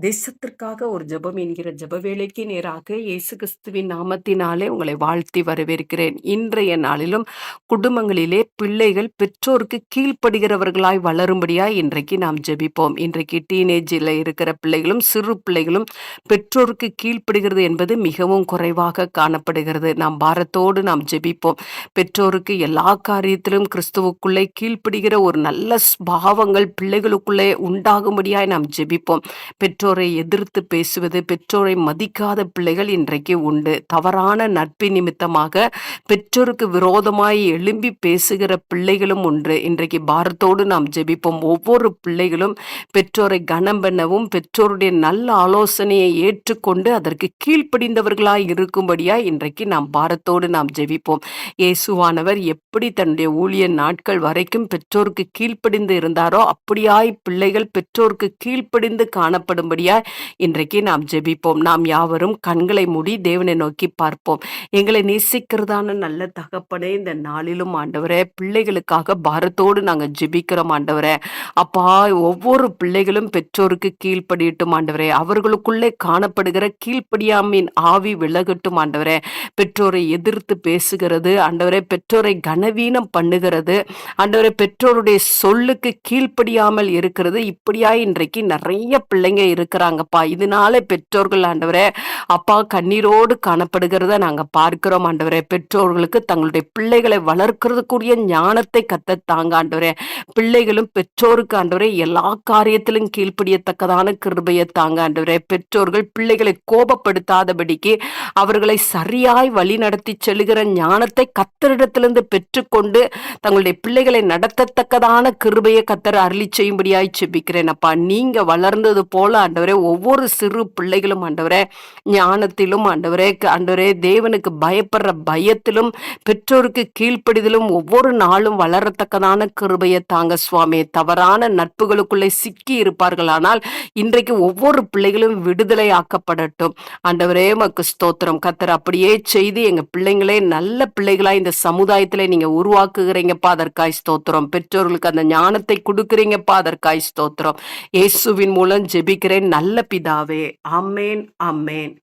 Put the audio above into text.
தேசத்திற்காக ஒரு ஜெபம் என்கிற ஜெப வேளைக்கு நேராக இயேசு கிறிஸ்துவின் நாமத்தினாலே உங்களை வாழ்த்தி வரவேற்கிறேன். இன்றைய நாளிலும் குடும்பங்களிலே பிள்ளைகள் பெற்றோருக்கு கீழ்ப்படுகிறவர்களாய் வளரும்படியாய் இன்றைக்கு நாம் ஜெபிப்போம். இன்றைக்கு டீனேஜில் இருக்கிற பிள்ளைகளும் சிறு பிள்ளைகளும் பெற்றோருக்கு கீழ்ப்படுகிறது என்பது மிகவும் குறைவாக காணப்படுகிறது. நாம் பாரத்தோடு நாம் ஜெபிப்போம். பெற்றோருக்கு எல்லா காரியத்திலும் கிறிஸ்துவுக்குள்ளே கீழ்ப்படுகிற ஒரு நல்ல பாவங்கள் பிள்ளைகளுக்குள்ளே உண்டாகும்படியாய் நாம் ஜெபிப்போம். பெற்றோரை எதிர்த்து பேசுவது, பெற்றோரை மதிக்காத பிள்ளைகள் இன்றைக்கு உண்டு. தவறான நட்பு நிமித்தமாக பெற்றோருக்கு விரோதமாய் எழும்பி பேசுகிற பிள்ளைகளும் உண்டு. இன்றைக்கு பாரத்தோடு நாம் ஜெபிப்போம். ஒவ்வொரு பிள்ளைகளும் பெற்றோரை கனம் பண்ணவும், பெற்றோருடைய நல்ல ஆலோசனையை ஏற்றுக்கொண்டு அதற்கு கீழ்ப்படிந்தவர்களாய் இருக்கும்படியாய் இன்றைக்கு நாம் பாரத்தோடு நாம் ஜெபிப்போம். இயேசுவானவர் எப்படி தன்னுடைய ஊழிய நாட்கள் வரைக்கும் பெற்றோருக்கு கீழ்ப்படிந்து இருந்தாரோ அப்படியாய் பிள்ளைகள் பெற்றோருக்கு கீழ்ப்படிந்து காணப்படும்படியாய் இன்றைக்கு நாம் ஜெபிப்போம். நாம் யாவரும் கண்களை மூடி தேவனை நோக்கி பார்ப்போம். எங்களை நேசிக்கிறதான நல்ல தகப்பனே, இந்த நாளிலும் ஆண்டவரே பிள்ளைகளுக்காக பாரத்தோடு நாங்கள் ஜெபிக்கிறோம் ஆண்டவரே. அப்பா, ஒவ்வொரு பிள்ளைகளும் பெற்றோருக்கு கீழ்ப்படியட்டும் ஆண்டவரே. அவர்களுக்குள்ளே காணப்படுகிற கீழ்ப்படியாமையின் ஆவி விலகட்டும் ஆண்டவரே. பெற்றோரை எதிர்த்து பேசுகிறது ஆண்டவரே, பெற்றோரை கனவீனம் பண்ணுகிறது ஆண்டவரே, பெற்றோருடைய சொல்லுக்கு கீழ்ப்படியாமல் இருக்கிறது. இப்படியாய் இன்றைக்கு நிறைய பிள்ளைங்க இருக்கிறாங்கப்பா. இதனால பெற்றோர்கள் ஆண்டவரே அப்பா கண்ணீரோடு காணப்படுகிறத நாங்க பார்க்கிறோம் ஆண்டவரே. பெற்றோர்களுக்கு தங்களுடைய பிள்ளைகளை வளர்க்கிறதுக்குரிய ஞானத்தை கத்த தாங்க ஆண்டவரே. பிள்ளைகளும் பெற்றோருக்கு ஆண்டவரே எல்லா காரியத்திலும் கீழ்ப்படியத்தக்கதான கிருபையை தாங்க ஆண்டவரே. பெற்றோர்கள் பிள்ளைகளை கோபப்படுத்தாதபடிக்கு அவர்களை சரியாய் வழி நடத்தி செல்லுகிற ஞானத்தை கத்தரிடத்திலிருந்து பெற்றுக்கொண்டு தங்களுடைய பிள்ளைகளை நடத்தத்தக்கதான கிருபையை கத்தர் அருளி செய்யும்படியாய் செபிக்கிறேன் அப்பா. நீங்க வளர்ந்தது போல ஆண்டவரே ஒவ்வொரு சிறு பிள்ளைகளும் ஆண்டவரே ஞானத்திலும் ஆண்டவரே தேவனுக்கு பயப்படுற பயத்திலும் பெற்றோருக்கு கீழ்ப்படிதலும் ஒவ்வொரு நாளும் வளரத்தக்கதான கிருபையை தாங்க சுவாமி. தவறான நட்புகளுக்குள்ளே சிக்கி இருப்பார்களானால் இன்றைக்கு ஒவ்வொரு பிள்ளைகளும் விடுதலை ஆக்கப்படட்டும் ஆண்டவரே. மக்கு ஸ்தோத்திரம் கத்தர். அப்படியே செய்து எங்க பிள்ளைங்களே நல்ல பிள்ளைகளா இந்த சமுதாயத்துல நீங்க உருவாக்குகிறீங்கப்பா, அதற்காய் ஸ்தோத்திரம். பெற்றோர்களுக்கு அந்த ஞானத்தை கொடுக்குறீங்கப்பா, அதற்காய் ஸ்தோத்திரம். இயேசுவின் மூலம் ஜெபிக்கிறேன் நல்ல பிதாவே. ஆமென், ஆமென்.